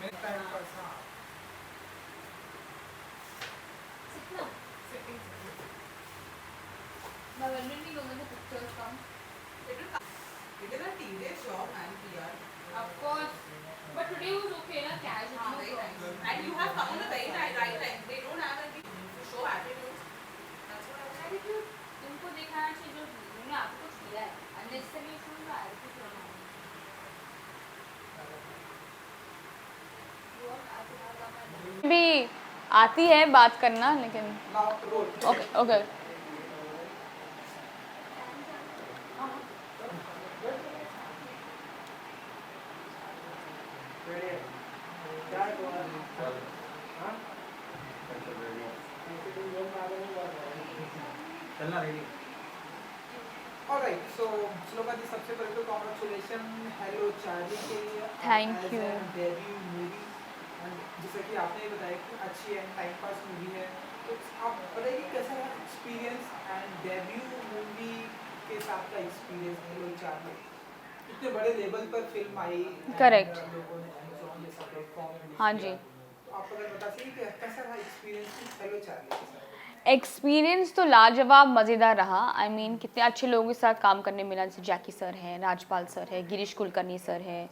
Now when will we know when the pictures come? It is a tedious job, man, PR. Of course. But today was okay, na casual. हाँ, very nice. And you have come on the very right time. They don't have any to show attitude. That's what I was saying. Attitude तुमको दिखाना चाहिए जो तुमने आपको कुछ किया है. Unnecessary शुरू का attitude होना. भी आती है बात करना लेकिन Now roll. ओके ओके चलना रेडी। Alright, so श्लोका जी सबसे पहले तो congratulation हेलो चार्ली के लिए Thank you. डेब्यू मूवी जैसा कि आपने बताया कि अच्छी है टाइम पास मूवी है तो आप बताइए कैसा रहा एक्सपीरियंस एंड डेब्यू मूवी के साथ का एक्सपीरियंस हेलो चार्ली इतने बड़े लेवल पर फिल्म आई Correct. लोगों ने Amazon जैसा प्लेटफॉर्म हाँ जी तो आप अगर बता सकें कि कैसा रहा एक्सपीरियंस हेलो चार्ली के साथ एक्सपीरियंस तो लाजवाब मज़ेदार रहा आई मीन कितने अच्छे लोगों के साथ काम करने मिला जैसे जैकी सर है राजपाल सर है गिरीश कुलकर्णी सर है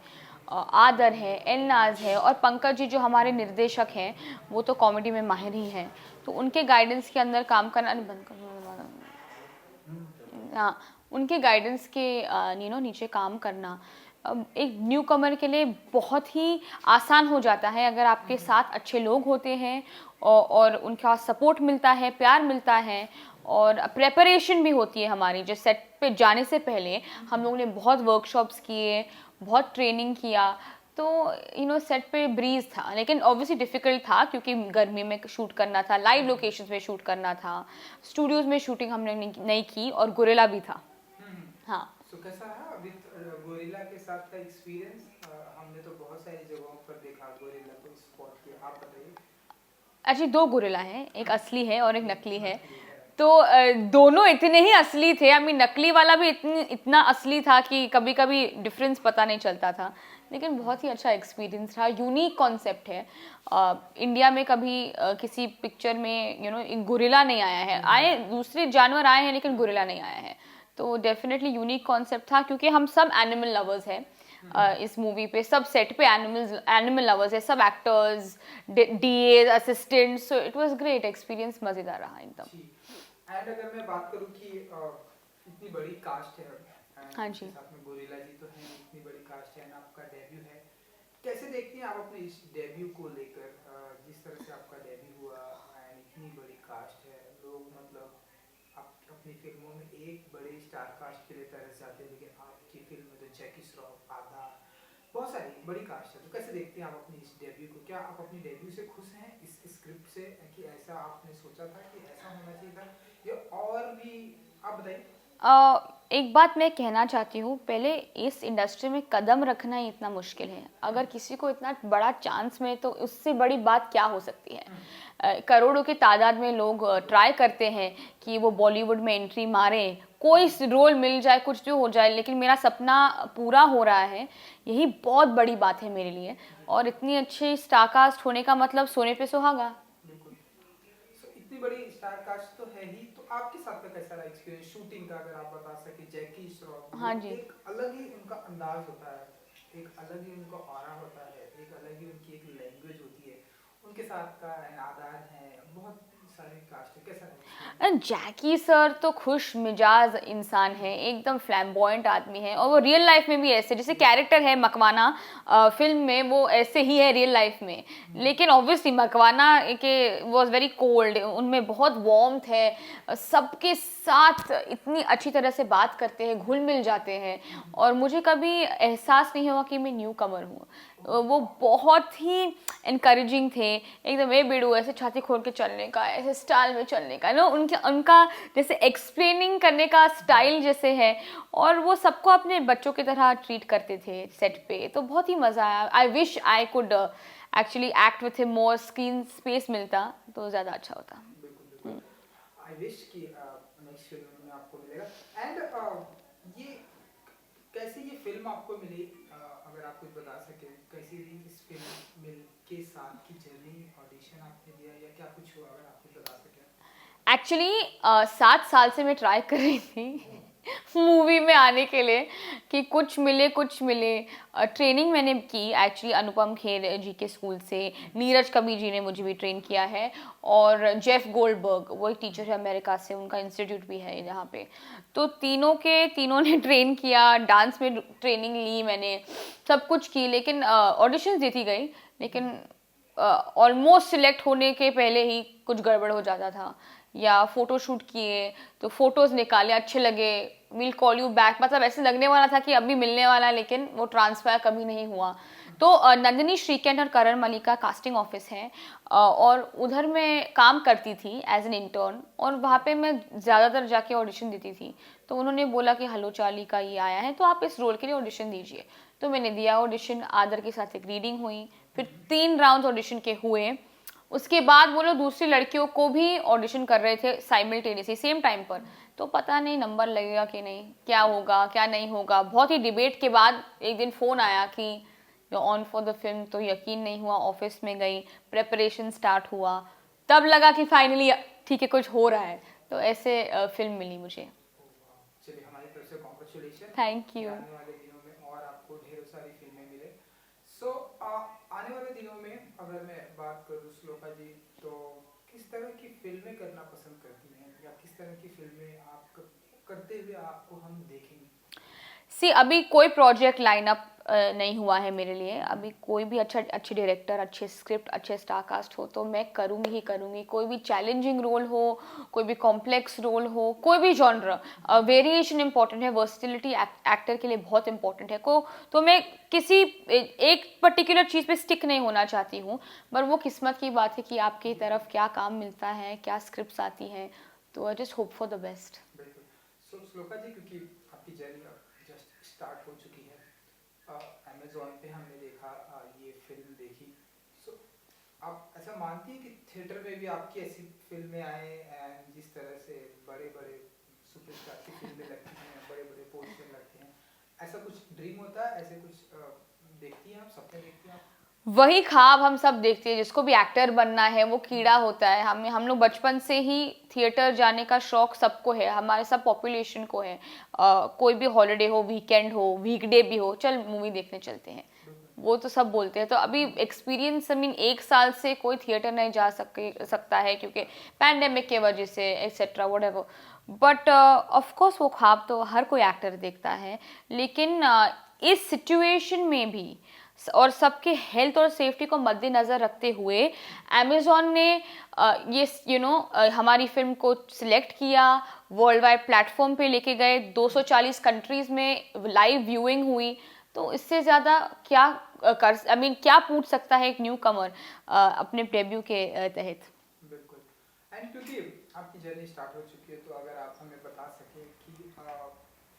आदर है एल नाज है और पंकज जी जो हमारे निर्देशक हैं वो तो कॉमेडी में माहिर ही हैं तो उनके गाइडेंस के अंदर काम करना नहीं बंद कर हाँ उनके गाइडेंस के नीचे काम करना एक न्यू कमर के लिए बहुत ही आसान हो जाता है अगर आपके साथ अच्छे लोग होते हैं और उनका सपोर्ट मिलता है प्यार मिलता है और प्रेपरेशन भी होती है हमारी जो सेट पे जाने से पहले हम लोगों ने बहुत वर्कशॉप्स किए बहुत ट्रेनिंग किया तो सेट पे ब्रीज था लेकिन ऑब्वियसली डिफ़िकल्ट था क्योंकि गर्मी में शूट करना था लाइव लोकेशंस में शूट करना था स्टूडियोज़ में शूटिंग हमने नहीं की और गोरेला भी था हाँ तो कैसा रहा विद गोरिल्ला के साथ का एक्सपीरियंस हमने तो बहुत सारी जगहों पर देखा गोरिल्ला को स्पॉट किया आप बताइए एक्चुअली दो गोरिल्ला हैं एक असली है और एक नकली है तो दोनों इतने ही असली थे आई मीन नकली वाला भी इतना असली था कि कभी कभी डिफरेंस पता नहीं चलता था लेकिन बहुत ही अच्छा एक्सपीरियंस रहा यूनिक कॉन्सेप्ट है इंडिया में कभी किसी पिक्चर में एक गोरिल्ला नहीं आया है आए दूसरे जानवर आए हैं लेकिन गोरिल्ला नहीं आया है तो डेफिनेटली यूनिक कॉन्सेप्ट था क्योंकि हम सब एनिमल लवर्स हैं इस मूवी पे सब सेट पे एनिमल लवर्स है सब actors DA assistants so it was great experience मज़ेदार रहा एकदम एंड अगर मैं बात करूं कि इतनी बड़ी कास्ट है हाँ जी साथ में गोरिल्ला जी तो हैं इतनी बड़ी कास्ट है ना आपका डेब्यू है कैसे देखती हैं आप अपने इस डेब्यू को लेकर जिस तरह से आपका डेब्यू हुआ एंड इतनी बड़ी कास्ट है लोग मतलब आप अपनी फिल्मों में एक बड़े स्टार कास्ट के लिए तरस जाते हैं लेकिन आपकी फिल्म में तो जैकी श्रॉफ आधा बहुत सारी बड़ी कास्ट है तो कैसे देखते हैं आप अपनी इस डेब्यू को क्या आप अपनी डेब्यू से खुश हैं इस स्क्रिप्ट से कि ऐसा आपने सोचा था कि ऐसा होना चाहिए था या और भी आप बताइए एक बात मैं कहना चाहती हूँ पहले इस इंडस्ट्री में कदम रखना ही इतना मुश्किल है अगर किसी को इतना बड़ा चांस मिले तो उससे बड़ी बात क्या हो सकती है करोड़ों की तादाद में लोग ट्राई करते हैं कि वो बॉलीवुड में एंट्री मारें कोई रोल मिल जाए कुछ भी हो जाए लेकिन मेरा सपना पूरा हो रहा है यही बहुत बड़ी बात है मेरे लिए और इतनी अच्छी स्टारकास्ट होने का मतलब सोने पे सुहागा इतनी बड़ी स्टार कास्ट तो है ही तो आपके साथ का कैसा रहा एक्सपीरियंस शूटिंग का अगर आप बता सके जैकी श्रॉफ हाँ जी एक अलग ही उनका अंदाज होता है एक अलग ही उनका ऑरा होता है एक अलग ही उनकी एक लैंग्वेज होती है उनके साथ का आदान है बहुत सारे कास्ट है कैसा रहा जैकी सर तो खुश मिजाज इंसान है एकदम फ्लैम्बॉयंट आदमी है और वो रियल लाइफ में भी ऐसे जैसे कैरेक्टर है मकवाना फिल्म में वो ऐसे ही है रियल लाइफ में लेकिन ऑब्वियसली मकवाना के वाज वेरी कोल्ड उनमें बहुत वार्मथ है सबके साथ इतनी अच्छी तरह से बात करते हैं घुल मिल जाते हैं और मुझे कभी एहसास नहीं हुआ कि मैं न्यू कमर हूँ वो बहुत ही इनकरेजिंग थे एकदम ए बेडू ऐसे छाती खोल के चलने का ऐसे स्टाइल में चलने का उनका जैसे एक्सप्लेनिंग करने का स्टाइल जैसे है और वो सबको अपने बच्चों की तरह ट्रीट करते थे सेट पे तो बहुत ही मज़ा आया I wish I could actually act with him more screen space मिलता तो ज़्यादा अच्छा होता आई विश कि नेक्स्ट फिल्म में आपको मिलेगा एंड ये कैसे ये फिल्म आपको मिली अगर आप कुछ बता सके कैसी इस फिल्म मिल आपकी जर्नी ऑडिशन आपने दिया या क्या कुछ हुआ, अगर आप कुछ बता सकें? एक्चुअली 7 साल से मैं ट्राई कर रही थी मूवी में आने के लिए कि कुछ मिले। ट्रेनिंग मैंने की एक्चुअली अनुपम खेर जी के स्कूल से, नीरज कबीर जी ने मुझे भी ट्रेन किया है, और जेफ गोल्डबर्ग वो एक टीचर है अमेरिका से, उनका इंस्टीट्यूट भी है यहाँ पे। तो तीनों ने ट्रेन किया, डांस में ट्रेनिंग ली मैंने, सब कुछ की, लेकिन ऑडिशंस देती गई, लेकिन ऑलमोस्ट सिलेक्ट होने के पहले ही कुछ गड़बड़ हो जाता था, या फोटो शूट किए तो फोटोज निकाले, अच्छे लगे, विल कॉल यू बैक, मतलब ऐसे लगने वाला था कि अभी मिलने वाला है, लेकिन वो ट्रांसफर कभी नहीं हुआ। तो नंदिनी श्रीकेंट और करण मलिका कास्टिंग ऑफिस है, और उधर मैं काम करती थी एज एन इंटर्न, और वहाँ पे मैं ज़्यादातर जाके ऑडिशन देती थी। तो उन्होंने बोला कि हेलो चार्ली का ये आया है तो आप इस रोल के लिए ऑडिशन दीजिए। तो मैंने दिया ऑडिशन, आदर के साथ एक रीडिंग हुई, फिर 3 राउंड ऑडिशन के हुए। उसके बाद वो लोग दूसरी लड़कियों को भी ऑडिशन कर रहे थे साइमल्टेनियसली सेम टाइम पर। तो पता नहीं नंबर लगेगा कि नहीं, क्या होगा क्या नहीं होगा। बहुत ही डिबेट के बाद एक दिन फ़ोन आया कि you on for the film, तो यकीन नहीं हुआ। ऑफिस में गई, प्रेपरेशन स्टार्ट हुआ, तब लगा कि फाइनली ठीक है कुछ हो रहा है। तो ऐसे फिल्म मिली मुझे। चलिए, हमारी तरफ से कॉन्ग्रेचुलेशन। Thank you. आने वाले दिनों में और आपको ढेरों सारी फिल्में मिले। सो आने वाले दिनों में अगर मैं बात करूँ श्लोका जी, तो किस तरह की फिल्में करना पसंद करती हैं, या किस तरह की फिल्में आप करते हुए आपको हम देखेंगे? सी अभी कोई प्रोजेक्ट लाइनअप नहीं हुआ है मेरे लिए। अभी कोई भी अच्छे डायरेक्टर, अच्छे स्क्रिप्ट, अच्छे स्टार कास्ट हो तो मैं करूँगी ही करूँगी। कोई भी चैलेंजिंग रोल हो, कोई भी कॉम्प्लेक्स रोल हो, कोई भी जॉनर, वेरिएशन इंपॉर्टेंट है, वर्सिटिलिटी एक्टर के लिए बहुत इंपॉर्टेंट है। तो मैं किसी एक पर्टिकुलर चीज़ पे स्टिक नहीं होना चाहती हूँ, पर वो किस्मत की बात है कि आपकी तरफ क्या काम मिलता है, क्या स्क्रिप्ट आती हैं। तो I just hope for the best. बिल्कुल। सो श्लोका जी, क्योंकि आपकी जर्नी जस्ट स्टार्ट हो चुकी है, अमेज़ॉन पे हमने देखा, ये फिल्म देखी। सो आप ऐसा मानती हैं कि थिएटर में भी आपकी ऐसी फिल्में आए, एंड जिस तरह से बड़े बड़े सुपरस्टार की फिल्में लगती हैं, बड़े बड़े पोस्टर लगते हैं, ऐसा कुछ ड्रीम होता है, ऐसे कुछ देखती हैं आप, सपने देखती हैं आप? वही ख्वाब हम सब देखते हैं, जिसको भी एक्टर बनना है वो कीड़ा होता है। हम लोग बचपन से ही थिएटर जाने का शौक सबको है, हमारे सब पॉपुलेशन को है। कोई भी हॉलीडे हो, वीकेंड हो, वीकडे भी हो, चल मूवी देखने चलते हैं, वो तो सब बोलते हैं। तो अभी एक्सपीरियंस, आई मीन 1 साल से कोई थिएटर नहीं जा सकता है क्योंकि पैंडेमिक के वजह से etcetera whatever. But of course वो ख्वाब तो हर कोई एक्टर देखता है, लेकिन इस सिचुएशन में भी और सबके हेल्थ और सेफ्टी को मद्देनज़र रखते हुए अमेज़ॉन ने ये हमारी फिल्म को सिलेक्ट किया, वर्ल्ड वाइड प्लेटफॉर्म पे लेके गए, 240 कंट्रीज़ में लाइव व्यूइंग हुई। तो इससे ज़्यादा क्या क्या पूछ सकता है एक न्यू कमर अपने डेब्यू के तहत। बिल्कुल। एंड क्योंकि आपकी जर्नी स्टार्ट हो चुकी है, तो अगर आप हमें बता सकें कि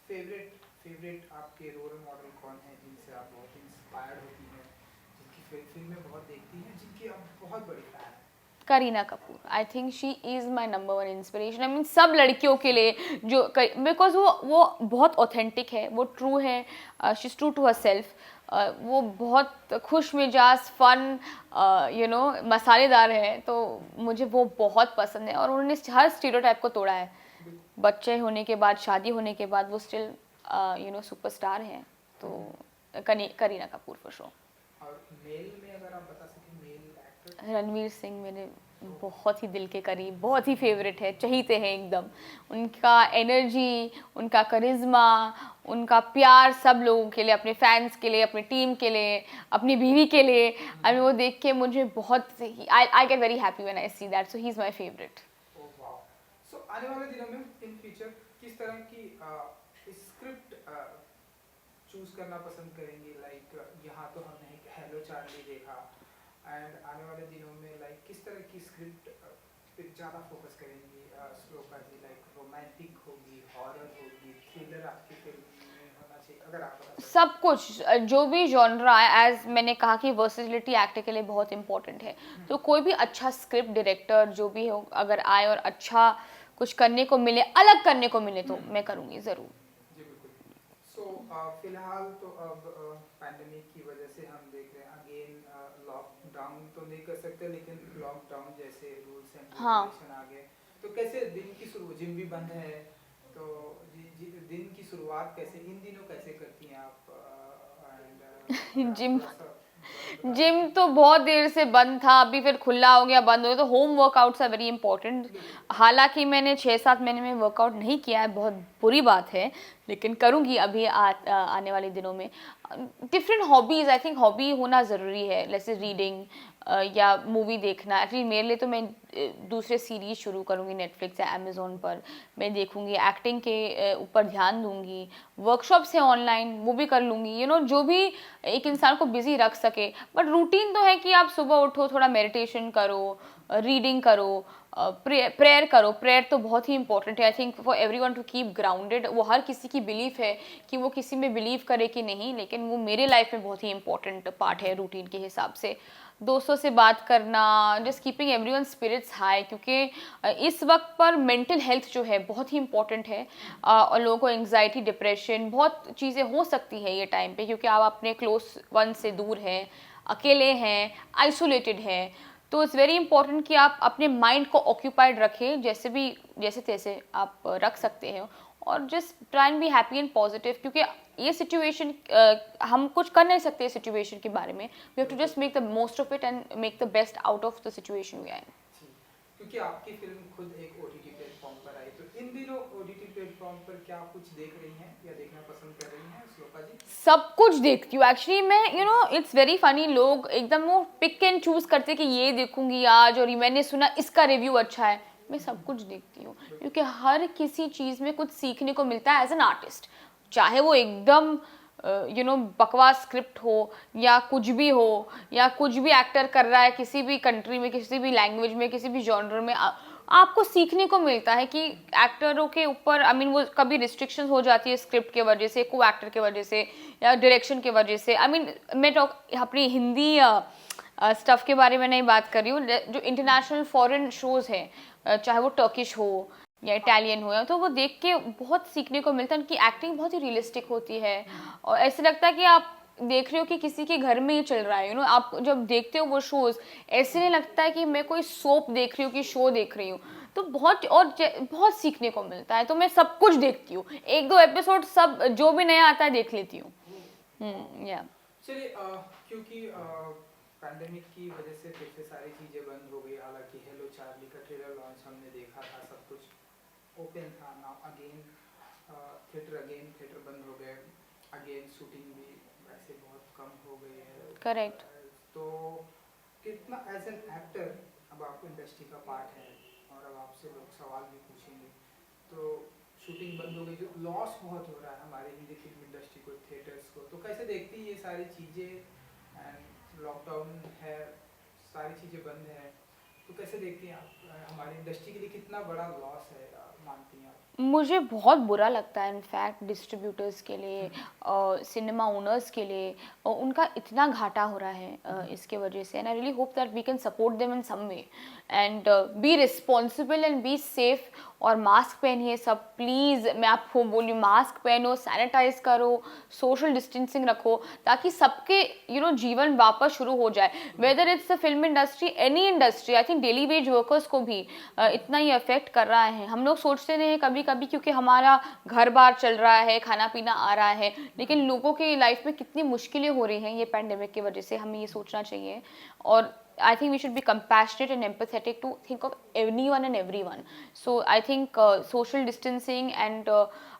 फेवरेट आपके रोल मॉडल कौन है, जिनसे आप बहुत इंस्पायर्ड होती हैं, जिनकी फिल्में बहुत देखती हैं, जिनकी आप बहुत बड़ी फैन हैं? Kareena Kapoor, I think she is my number 1 inspiration. I mean सब लड़कियों के लिए, जो बिकॉज वो बहुत ऑथेंटिक है, वो ट्रू है, she is true to herself. वो बहुत खुश मिजाज, फन, मसालेदार है, तो मुझे वो बहुत पसंद है। और उन्होंने हर स्टीरियोटाइप को तोड़ा है। बच्चे होने के बाद, शादी होने के बाद वो स्टिल सुपरस्टार हैं। तो करीना कपूर फॉर श्योर। और मेल में अगर आप बता सकें, मेल एक्टर? रणवीर सिंह मेरे बहुत ही दिल के करीब, बहुत ही फेवरेट है, चहीते हैं एकदम। उनका एनर्जी, उनका करिश्मा, उनका प्यार सब लोगों के लिए, अपने फैंस के लिए, अपनी टीम के लिए, अपनी बीवी के लिए। आई मीन वो देख के मुझे बहुत, I get very happy when I see that, so he is my favourite. Oh wow. So आने वाले दिनों में इन फ्यूचर किस तरह की स्क्रिप्ट चूज करना पसंद करेंगे? लाइक यहाँ तो हमने एक हेलो चार्ली देखा, एंड आने वाले दिनों में लाइक किस तरह की स्क्रिप्ट पे ज़्यादा फोकस करेंगी श्लोका जी? लाइक रोमांटिक होगी, हॉरर होगी, थ्रिलर आपकी फिल्म में होना चाहिए, अगर आप बता सकें? सब कुछ, जो भी जॉनरा है, एज मैंने कहा कि वर्सिटिलिटी एक्टर के लिए बहुत इंपॉर्टेंट है। तो कोई भी अच्छा स्क्रिप्ट डायरेक्टर जो भी हो, अगर आए और अच्छा कुछ करने को मिले, अलग करने को मिले, तो मैं करूँगी ज़रूर। जी बिल्कुल। सो फिलहाल तो अब पैंडेमिक की वजह से हम देख रहे हैं अगेन डाउन तो नहीं कर सकते, लेकिन लॉकडाउन जैसे रूल्स एंड हाँ। रेगुलेशन आ गए, तो कैसे दिन की शुरू, जिम भी बंद है, तो दिन की शुरुआत कैसे इन दिनों कैसे करती हैं आप? जिम थोड़ा सा बता जिम सकते तो बहुत देर से बंद था, अभी फिर खुला हो गया, बंद हो गया, तो home workouts are very important. हालांकि मैंने 6-7 महीने में वर्कआउट नहीं किया है, बहुत बुरी बात है, लेकिन करूँगी अभी आने वाले दिनों में। Different hobbies, I think hobby होना ज़रूरी है, जैसे रीडिंग या मूवी देखना। एक्चुअली मेरे लिए तो मैं दूसरे सीरीज शुरू करूँगी नेटफ्लिक्स या अमेज़ोन पर, मैं देखूँगी, एक्टिंग के ऊपर ध्यान दूँगी, वर्कशॉप्स है ऑनलाइन वो भी कर लूँगी, जो भी एक इंसान को बिजी रख सके। बट रूटीन तो है कि आप सुबह उठो, थोड़ा मेडिटेशन करो, रीडिंग करो, प्रेयर करो। प्रेयर तो बहुत ही इंपॉर्टेंट है, I think for everyone to keep grounded. वो हर किसी की बिलीफ है कि वो किसी में बिलीव करे कि नहीं, लेकिन वो मेरे लाइफ में बहुत ही इंपॉर्टेंट पार्ट है रूटीन के हिसाब से। दोस्तों से बात करना, just keeping everyone spirits high, क्योंकि इस वक्त पर मेंटल हेल्थ जो है बहुत ही इंपॉर्टेंट है। और लोगों को एंग्जाइटी, डिप्रेशन, बहुत चीज़ें हो सकती है ये टाइम पे, क्योंकि आप अपने क्लोज वन से दूर हैं, अकेले हैं, आइसोलेटेड हैं। तो इट्स वेरी इंपॉर्टेंट कि आप अपने माइंड को ऑक्यूपाइड रखें, जैसे तैसे आप रख सकते हैं, और just try and be happy and positive, क्योंकि ये सिचुएशन हम कुछ कर नहीं सकते इस सिचुएशन के बारे में। We have to just make the most of it and make the best out of the situation we are in. जी, क्योंकि आपकी फिल्म खुद एक ओटीटी प्लेटफॉर्म पर आई, तो इन दिनों ओटीटी प्लेटफॉर्म पर क्या कुछ देख रही हैं या देखना पसंद कर रही हैं श्लोका जी? सब कुछ देखती हूँ एक्चुअली मैं, इट्स वेरी फनी, लोग एकदम वो पिक एंड चूज करते कि ये देखूंगी आज, और मैंने सुना इसका रिव्यू अच्छा है। मैं सब कुछ देखती हूँ, क्योंकि हर किसी चीज़ में कुछ सीखने को मिलता है एज एन आर्टिस्ट, चाहे वो एकदम बकवास स्क्रिप्ट हो या कुछ भी हो, या कुछ भी एक्टर कर रहा है किसी भी कंट्री में, किसी भी लैंग्वेज में, किसी भी जॉनर में, आपको सीखने को मिलता है कि एक्टरों के ऊपर वो कभी रिस्ट्रिक्शंस हो जाती है स्क्रिप्ट के वजह से, को एक्टर के वजह से, या डायरेक्शन के वजह से। मैं अपनी हिंदी स्टफ के बारे में नहीं बात कर रही हूँ, जो इंटरनेशनल फॉरेन शोज़ हैं, चाहे वो टर्किश हो या इटालियन हो, तो वो देख के बहुत सीखने को मिलता है। उनकी एक्टिंग बहुत ही रियलिस्टिक होती है, और ऐसे लगता है कि आप देख रहे हो कि किसी के घर में ही चल रहा है। आप जब देखते हो वो शोज, ऐसे नहीं लगता है कि मैं कोई सोप देख रही हूँ कि शो देख रही हूँ। तो बहुत सीखने को मिलता है, तो मैं सब कुछ देखती हूँ, 1-2 एपिसोड सब जो भी नया आता है देख लेती हूँ। या चलिए, क्योंकि पैंडेमिक की वजह से फिर से सारी चीज़ें बंद हो गई, हालांकि हेलो चार्ली का ट्रेलर लॉन्च हमने देखा था, सब कुछ ओपन था। नाउ अगेन थिएटर बंद हो गए, अगेन शूटिंग भी वैसे बहुत कम हो गई है। करेक्ट। तो कितना एज एन एक्टर, अब आप इंडस्ट्री का पार्ट है और अब आपसे लोग सवाल भी पूछेंगे, तो शूटिंग बंद हो गई, जो लॉस बहुत हो रहा है हमारे हिंदी फिल्म इंडस्ट्री को, थिएटर्स को, तो कैसे देखती है ये सारी चीज़ें? एंड लॉकडाउन है, सारी चीज़ें बंद है, तो कैसे देखती हैं आप? हमारी इंडस्ट्री के लिए कितना बड़ा लॉस है, मानती हैं आप? मुझे बहुत बुरा लगता है इनफैक्ट डिस्ट्रीब्यूटर्स के लिए, सिनेमा ओनर्स के लिए, उनका इतना घाटा हो रहा है इसके वजह से। And I really hope that we can support them in some way and be responsible and be safe. और मास्क पहनिए सब प्लीज़, मैं आपको बोली मास्क पहनो, सैनिटाइज करो, सोशल डिस्टेंसिंग रखो, ताकि सबके जीवन वापस शुरू हो जाए। Whether it's the film industry, any industry, I think daily veg workers को भी इतना ही अफेक्ट कर रहा है। हम लोग सोचते नहीं हैं कभी कभी, क्योंकि हमारा घर बार चल रहा है, खाना पीना आ रहा है, लेकिन लोगों की लाइफ में कितनी मुश्किलें हो रही हैं ये पैंडेमिक की वजह से, हमें ये सोचना चाहिए। और I think we should be compassionate and empathetic to think of anyone and everyone. So I think social distancing and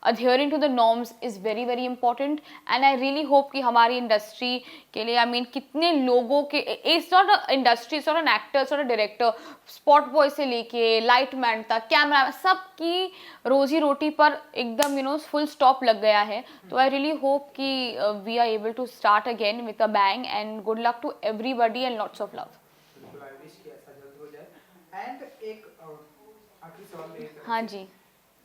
adhering to the norms is very very important. And I really hope कि हमारी industry के लिए कितने लोगों के, it's not an industry, it's not an actor, it's not a director, spot boy से लेके light man तक, कैमरा, सबकी रोजी रोटी पर एकदम full stop लग गया है। तो I really hope कि we are able to start again with a bang, and good luck to everybody and lots of love. बिल्कुल, आई विश कि ऐसा जल्द हो जाए। एंड एक आखिरी सवाल मेरी तरफ हाँ से। जी।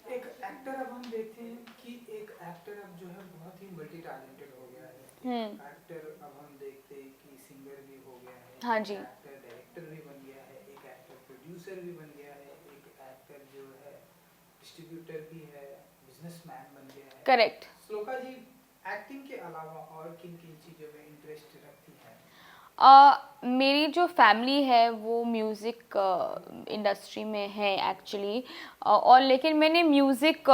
एक एक्टर, अब हम देखते हैं कि एक एक्टर अब जो है बहुत ही मल्टी टैलेंटेड हो गया है। एक्टर अब हम देखते हैं कि सिंगर भी हो गया है, हाँ जी। एक्टर डायरेक्टर भी बन गया है, एक एक्टर प्रोड्यूसर भी बन गया है, एक एक्टर जो है डिस्ट्रीब्यूटर भी है, बिजनेसमैन बन गया है। करेक्ट। श्लोका जी, एक्टिंग के अलावा और किन किन चीज़ों में इंटरेस्ट रखती हैं? मेरी जो फैमिली है वो म्यूज़िक इंडस्ट्री में है एक्चुअली, और लेकिन मैंने म्यूज़िक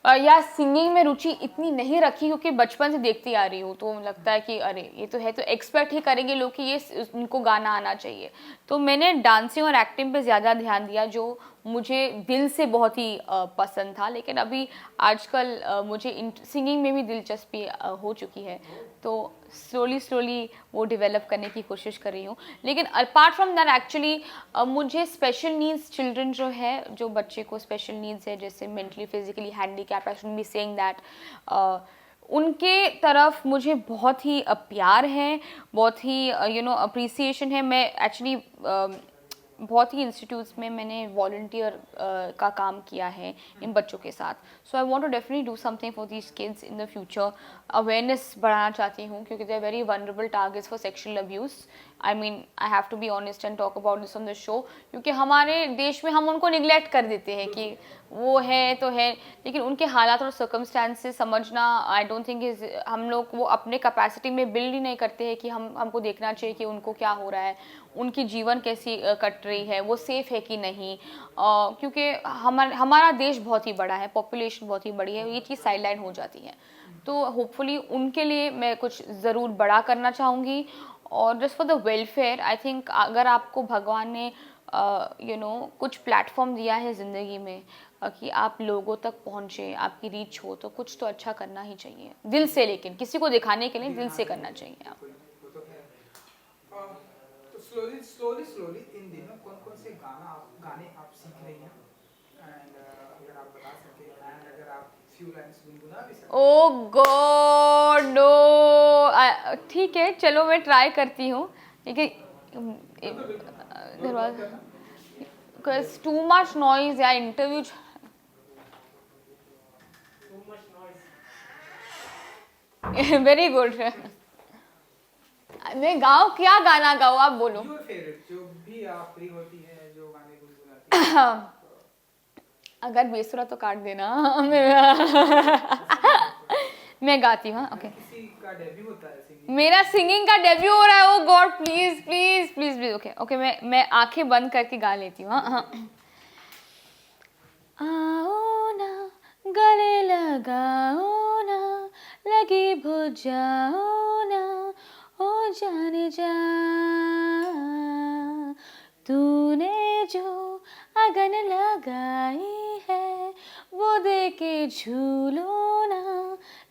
या सिंगिंग में रुचि इतनी नहीं रखी क्योंकि बचपन से देखती आ रही हूँ, तो लगता है कि अरे ये तो है, तो एक्सपेक्ट ही करेंगे लोग कि ये उनको गाना आना चाहिए। तो मैंने डांसिंग और एक्टिंग पे ज़्यादा ध्यान दिया जो मुझे दिल से बहुत ही पसंद था। लेकिन अभी आजकल मुझे सिंगिंग में भी दिलचस्पी हो चुकी है, तो स्लोली वो डेवलप करने की कोशिश कर रही हूँ। लेकिन अपार्ट फ्रॉम दैट एक्चुअली मुझे स्पेशल नीड्स चिल्ड्रन जो है, जो बच्चे को स्पेशल नीड्स है, जैसे mentally physically handicap, I should be saying that, उनके तरफ मुझे बहुत ही प्यार है, बहुत ही अप्रिसिएशन है। मैं एक्चुअली बहुत ही इंस्टीट्यूट्स में मैंने वॉलंटियर का काम किया है इन बच्चों के साथ। So I want to definitely do something for these kids in the future. Awareness बढ़ाना चाहती हूँ क्योंकि they are very vulnerable targets for sexual abuse. I mean I have to be honest and talk about this on the show, क्योंकि हमारे देश में हम उनको निगलेक्ट कर देते हैं कि वो है तो है, लेकिन उनके हालात और सर्कमस्टांसेस समझना आई डोंट थिंक इज, हम लोग वो अपने कैपेसिटी में बिल्ड ही नहीं करते हैं कि हमको देखना चाहिए कि उनको क्या हो रहा है, उनकी जीवन कैसी कट रही है, वो सेफ़ है कि नहीं, क्योंकि हमारा देश बहुत ही बड़ा है, पॉपुलेशन बहुत ही बड़ी है, ये चीज़ साइडलाइन हो जाती है। तो होपफुली उनके लिए मैं कुछ ज़रूर बड़ा करना चाहूँगी। और just for the welfare, I think अगर आपको भगवान ने कुछ प्लेटफॉर्म दिया है ज़िंदगी में कि आप लोगों तक पहुँचे, आपकी रीच हो, तो कुछ तो अच्छा करना ही चाहिए दिल से, लेकिन किसी को दिखाने के लिए दिल से करना चाहिए आप। तो स्लोली इन दिनों कौन से गाने आप सीख रही हैं, एंड अगर आप बता सके, एंड अगर आप फ्यू लाइंस गुनगुना भी सके। ओ गॉड नो, ठीक है चलो मैं ट्राई करती हूँ, लेकिन टू मच नॉइज या इंटरव्यू। Very good. मैं गाऊं, क्या गाना गाऊं आप बोलो। योर फेवरेट, जो भी आप फ्री होती है, जो गाने गुनगुनाती हैं। अगर बेसुरा तो काट देना। मैं गाती हूँ, ओके। किसी का डेब्यू होता है सिंगिंग? मेरा सिंगिंग का डेब्यू हो रहा है, oh God please please please please, okay okay, मैं आंखें बंद करके गा लेती हूँ। हाँ, आओ ना गले लगाओ ना, लगी भुज जाओ ना, ओ जाने जा, तूने जो अगन लगाई है वो दे के झूलो ना,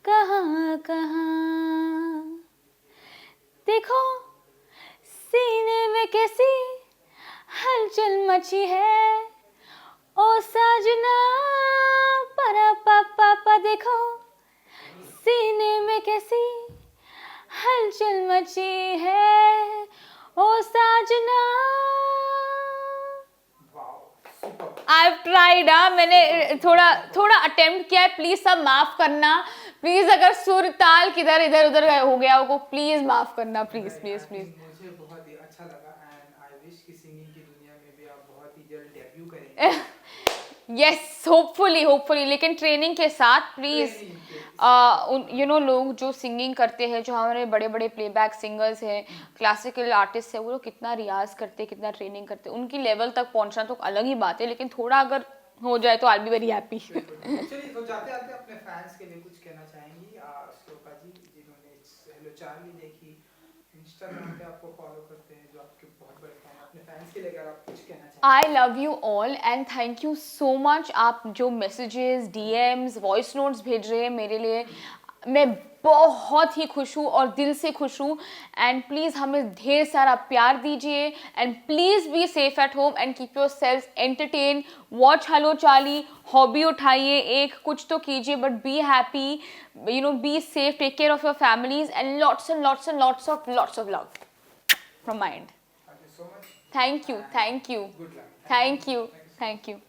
कहाँ कहाँ। देखो सीने में कैसी हलचल मची है, ओ साजना परा पापा, देखो सीने में कैसी हलचल मची है, ओ साजना। I've tried, मैंने थोड़ा अटेम्प्ट किया है, प्लीज सब माफ करना, प्लीज अगर सुर ताल किधर इधर उधर हो गया हो, प्लीज माफ करना, प्लीज प्लीज प्लीज। मुझे बहुत ही अच्छा लगा, एंड आई विश कि सिंगिंग की दुनिया में भी आप बहुत ही जल्द डेब्यू करेंगे। यस होपफुली, लेकिन ट्रेनिंग के साथ प्लीज। लोग जो सिंगिंग करते हैं, जो हमारे बड़े बड़े प्लेबैक सिंगर्स हैं, क्लासिकल आर्टिस्ट हैं, वो लोग कितना रियाज करते हैं, कितना ट्रेनिंग करते हैं, उनकी लेवल तक पहुंचना तो अलग ही बात है, लेकिन थोड़ा अगर हो जाए तो आई बी वेरी हैप्पी। चलिए, तो जाते आते अपने फैंस के लिए कुछ कहना चाहेंगी? श्लोका जी, जिन्होंने हेलो चार्ली देखी, इंस्टाग्राम पे आपको फॉलो करते हैं, जो आपके बहुत बड़े फैन हैं, अपने फैंस के लिए अगर आप कुछ कहना चाहें। I love you all and thank you so much. आप जो मैसेजेस, डीएम्स, वॉइस नोट्स भेज रहे हैं मेरे लिए, मैं बहुत ही खुश हूँ और दिल से खुश हूँ। एंड प्लीज़ हमें ढेर सारा प्यार दीजिए, and please be safe at home and keep yourself entertain. Watch hello Charlie, hobby उठाइए, एक कुछ तो कीजिए, but be happy, be safe, take care of your families, and lots of love from my end. Thank you so much. Thank you. Good luck. Thank you.